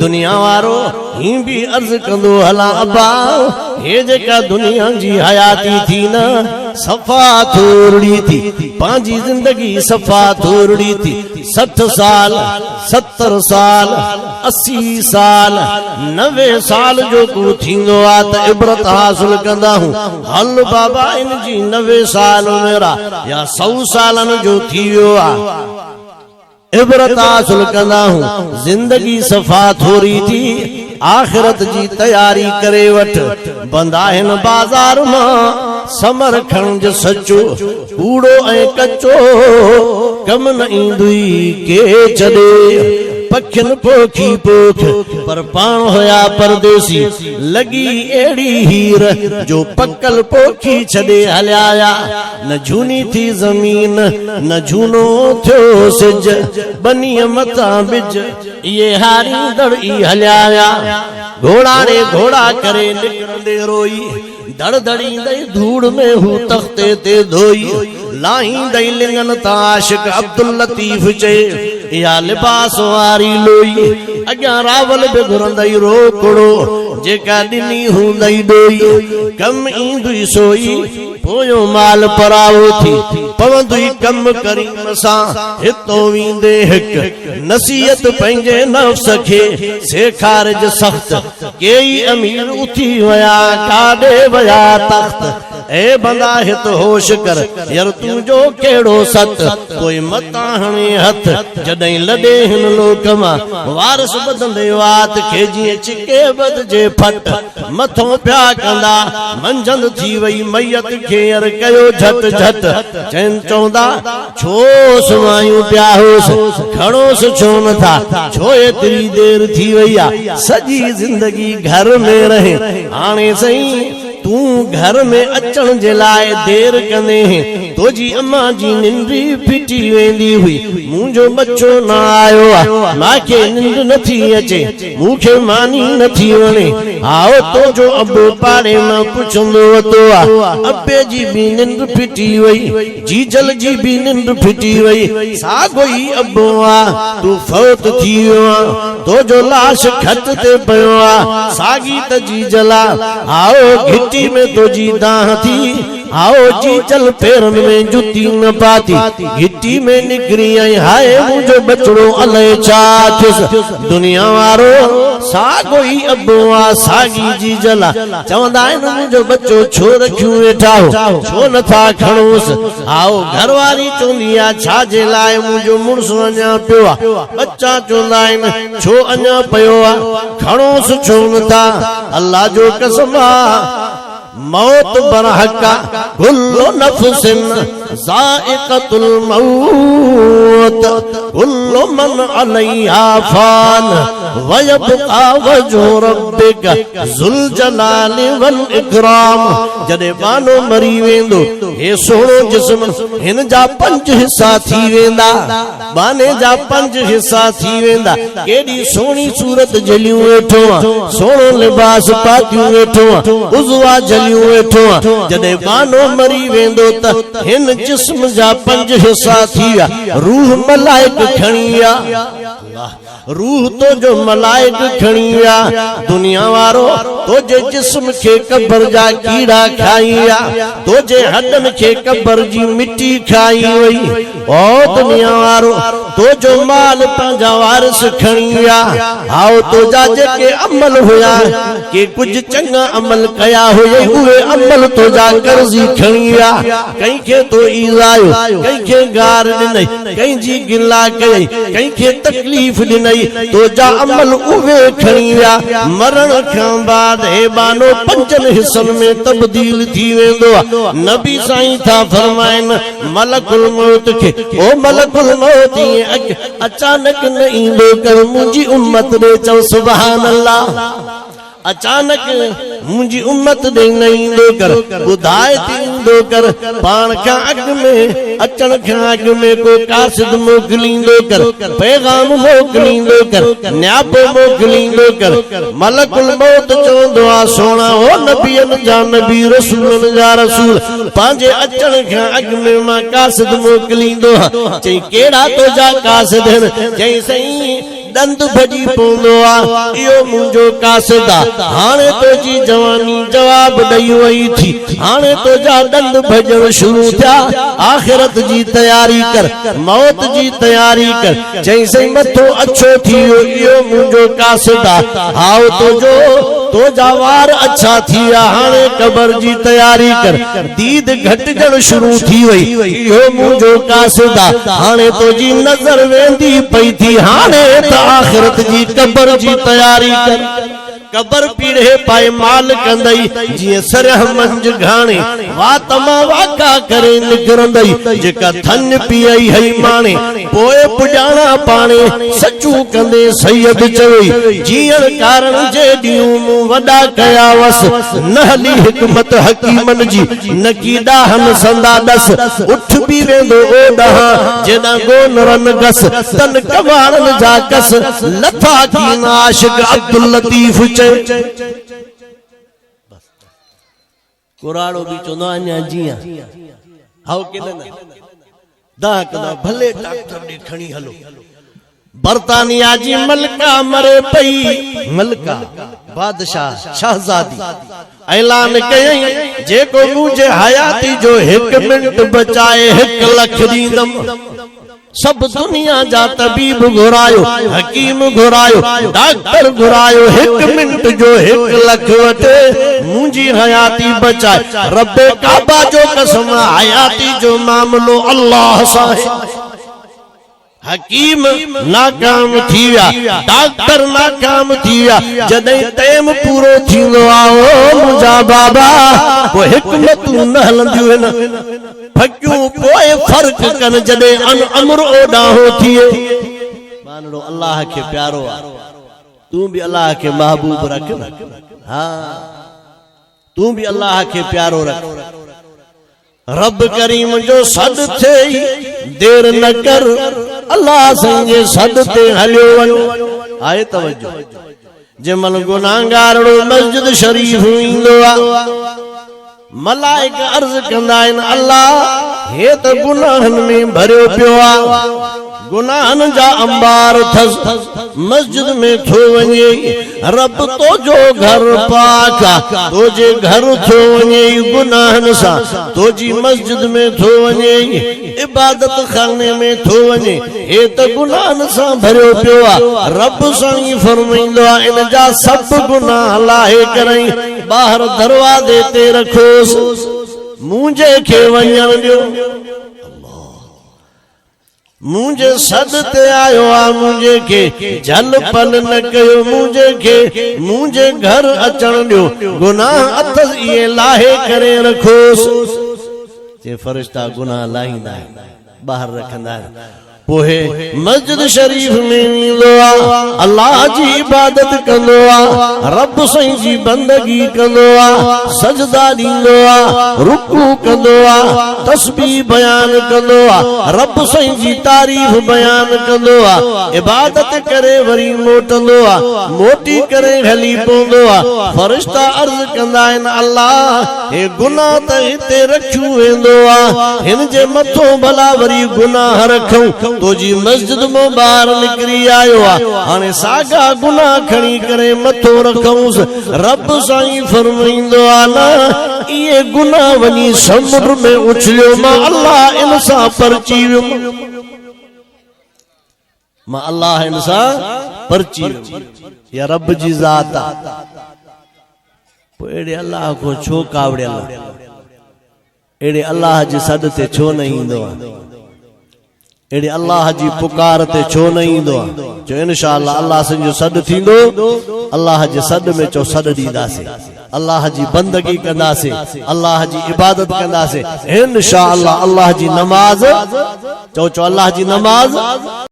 दुनिया वारो ही भी अर्ज कंदो हला अब्बा हे जेका दुनिया जी हयाती थी न सफा थोड़ी थी पांजी जिंदगी सफा थोड़ी थी 60 साल 70 साल 80 साल 90 साल जो को थींदो आ त इबरत हासिल कंदा हूं हल बाबा इन जी 90 साल मेरा या 100 सालन जो थी वियो आ इबरत हासिल कंदा हूं जिंदगी सफा थोड़ी थी आखिरत जी तैयारी करे वठ बंदाहिन बाजार मां समर खणज सचो कूड़ो ऐं कचो कम न ईंदुई के छॾे पखिन पोखी पोख पर पाण होया परदेसी लगी एड़ी हीर जो पकल पोखी छॾे हलिया न झूनी थी जमीन न झूनो थियो सिज बनीअ मथां बिज ये हारींदड़ ई हलिया घोड़ा रे घोड़ा करे निकरंदे रोई धड़ धड़ींदई धूड़ में हू तख्ते ते धोई लाहींदई लिंगन ता आशिक अब्दुल लतीफ चए या लिबास वारी लोई अॻियां रावल बि घुरंदई रोकड़ो जेका ॾिनी हूंदई ॾोई कम ईंदुई सोई पोयो माल परावो थी पवंदुई कम करीम सां हितो वींदे हिक नसीहत पंहिंजे नफ्स खे सेखारज सख्त केई अमीर उथी वया काॾे वया तख्त ए बंदा हित होश कर यार तुंहिंजो केड़ो सत कोई मता हणे हथ जॾहिं लॾे हिन लोक मां वारस बदंदे वात खे जीअं चिके बदजे फट मथों पिया कंदा मंझंद थी वई मैयत खे यार कयो झट झट चैन चवंदा छो सुवायूं पिया होस खणोस छो नथा छो एतिरी देर थी वई आ सॼी जिंदगी घर में रहे हाणे सही तू घर में अचण जे लाए देर कंदे तुझी अम्मा जी निंद्री फिटी वेंदी हुई मुंहिंजो बच्चो न आयो आ मांखे निंद नथी अचे मूंखे मानी नथी वणे आओ तो जो अबो पाड़े मां पुछंदो वतो आ अबे जी भी निंद फिटी वई जीजल जी भी निंद फिटी वई सागो ई अबो आ तू फौत थी वियो आ तो जो लाश खत ते पियो आ सागी त जीजला आओ घिटी में तो जी दाह थी आओ जी चल पैरन में जुती न पाती घिटी में निकरी आई हाय मुझो बचड़ो अलय छा थियुस दुनिया वारो सागो ई अबो आ सागी जी जला चवंदा आहिनि मुझो बच्चो छो रखियो वेठा हो छो नथा खणोस आओ घरवारी चवंदी आ छा जे लाए मुझो मुड़स अञा पियो आ बच्चा चवंदा आहिनि छो अञा पियो आ खणोस छो नथा अल्लाह जो कसम आ मौत बरहका कुल्लु नफ्सिन ज़ाइक़तुल मौत कुल्लु मन अलैहा फान व यबक़ा वजहु रब्बिका ज़ुल जलालि वल इकराम जॾहिं बानो मरी वेंदो हे सोणो जिस्म हिन जा 5 हिस्सा थी वेंदा बाने जा 5 हिस्सा थी वेंदा केॾी सोणी सूरत जलियूं वेठो आ सोणो लिबास पातियूं वेठो आ उज़वा वेठो जॾहिं बानो मरी वेंदो त हिन जिस्म जा 5 हिस्सा थी विया रूह मलाइक खणी विया रूह तो जो मलाइक खणी विया दुनिया वारो तो जे जिस्म खे कब्र जा कीड़ा खाई विया तो जे हडन खे कब्र जी मिट्टी खाई वई ओ दुनिया वारो तो जो माल पंहिंजा वारिस खणी विया आओ तो जा जेके अमल हुया के कुछ चंगा अमल कया हुए उहे अमल तो जा कर्जी खणी विया कंहिंखे तो ईज़ायो कंहिंखे गार ॾिनई कंहिंजी गिला कई कंहिंखे तकलीफ़ ॾिनई तो जा अमल उहे खणी विया मरण खां बाद हे बानो 5 हिस्सनि में तब्दील थी वेंदो आ नबी साईं था फरमाइनि मलकुल मौत खे ओ मलकुल मौत अचानक न ईंदो कर मुंहिंजी उम्मत ॾे चओ सुभान अल्लाह अचानक मुंहिंजी उम्मत ॾे न ईंदो कर ॿुधाए थींदो कर पाण खां अॻु में अचण खां अॻु में को कासिद मोकिलींदो कर पैगाम मोकिलींदो कर न्यापो मोकिलींदो कर मलकुल मौत चवंदो आ सोना ओ नबियनि जा नबी रसूलनि जा रसूल पंहिंजे अचण खां अॻु में मां कासिद मोकिलींदो चई कहिड़ा तुंहिंजा कासिद आहिनि चई साईं दंद भजी पवंदो आहे इहो मुंहिंजो कासिद आहे हाणे तुंहिंजी जवानी जवाब ॾेई वई थी हाणे तुंहिंजा दंद भजण शुरू थिया आख़िरत जी तयारी कर मौत जी तयारी कर चईं मथो अच्छो थी वियो इहो मुंहिंजो कासिद आहे हाउ तुंहिंजा वार अच्छा थी विया हाणे क़बर जी तयारी कर दीद घटिजण शुरू थी वई इहो मुंहिंजो कासिद आहे हाणे तुंहिंजी नज़र वेंदी पई थी हाणे त आख़िरत जी क़बर जी तयारी कर कबर पीढ़े पाए माल कंदई जिए सरह मंज घाणे वात मां वाका करे निकरंदई जेका थन पियई हई माणे पोए पुजाणा पाणे सचू कंदे सैयद चवई जीअण कारण जे ॾींहं मूं वॾा कया वस न हली हिकमत हकीमन जी नकीदा हम संदा दस उठ भी वेंदो ओ ॾहां जेॾां गोनरन गस तन कवाड़न जा कस लथा कीन आशिक अब्दुल लतीफ कुराड़ो भी चवंदो अञा जिया हाउ के न दा कंदा भले डॉक्टर ॾे खणी हलो बर्तानिया जी मलका मरे पई मलका बादशाह शहजादी ऐलान कयई जेको मुझे हयाती जो 1 मिनट बचाए 1 लाख दींदम सब दुनिया जा तबीब घुरायो हकीम घुरायो डॉक्टर घुरायो 1 मिनट जो 1 लाख वटे मुंजी हयाती बचाए रब्बे काबा जो कसम हयाती जो मामलो अल्लाह सां हकीम नाकाम थी विया डॉक्टर नाकाम थी विया जॾहिं टाइम पूरो थींदो आहे मुंहिंजा बाबा पोइ हिकमतूं न हलंदियूं आहिनि फकियूं पोइ फ़र्क़ कनि जॾहिं अमर ओॾाहो थिए मानड़ो अल्लाह खे प्यारो आहे तूं बि अल्लाह खे महबूब रख हा तूं बि अल्लाह खे प्यारो रख रब करीम जो सद थे देर न कर अल्लाह संगे सद ते हलियो वञो आए तवज्जो जमल गुनाहगारो मस्जिद शरीफ ईंदो आहे मलाइक अर्ज कंदा आहिनि अल्लाह हे त गुनाहन में भरियो पियो आहे गुनाहन जा अंबार थस मस्जिद में थो वञे रब तो जो घर पाक तो जे घर थो वञे गुनाहन सा तो जी मस्जिद में थो वञे इबादत खाने में थो वञे हे त गुनाहन सा भरियो पियो आहे रब साईं फरमाईंदो आहे इन जा सब गुनाह लाहे करई बाहर दरवाजे ते रखोस मुझे के वञण ॾियो मुझे सद ते आयो आ मुझे के जल पल न कयो मुझे घर अचण ॾियो गुनाह अथस ये लाहे करे रखोस जे फरिश्ता गुनाह लाहींदा बाहर रखंदा पोहे मस्जिद शरीफ में ईंदो आहे अल्लाह जी इबादत कंदो आहे रब साईं जी बंदगी कंदो आहे सजदा ॾींदो आहे रुकू कंदो आहे तस्बीह बयान कंदो आहे रब साईं जी तारीफ़ बयान कंदो आहे इबादत करे वरी मोटंदो आहे मोटी करे हली पवंदो आहे फरिश्ता अर्ज़ कंदा आहिनि अल्लाह हे गुनाह त हिते रखियो वेंदो आहे हिन जे मथो भला वरी गुनाह रखूं तो जी मस्जिद में बाहर निकरी आयो हाने सागा गुनाह खणी करे मथो रखूंस रब साईं फरमाईंदो आ ना ये गुनाह वनी समुद्र में उछलियो मां अल्लाह इनसा परची मां अल्लाह इनसा परची या रब जी जात एड़े अल्लाह को छो कावड़ियल एड़े अल्लाह जी सद ते छो न ईंदो एड़े अल्लाह जी पुकार ते छो न ईंदो जो इंशाअल्लाह अल्लाह संजो सद थींदो अल्लाह जे सद में चो सद दीदासे अल्लाह जी बंदगी कंदासे अल्लाह जी इबादत कंदासे इंशाअल्लाह अल्लाह जी नमाज चो अल्लाह जी नमाज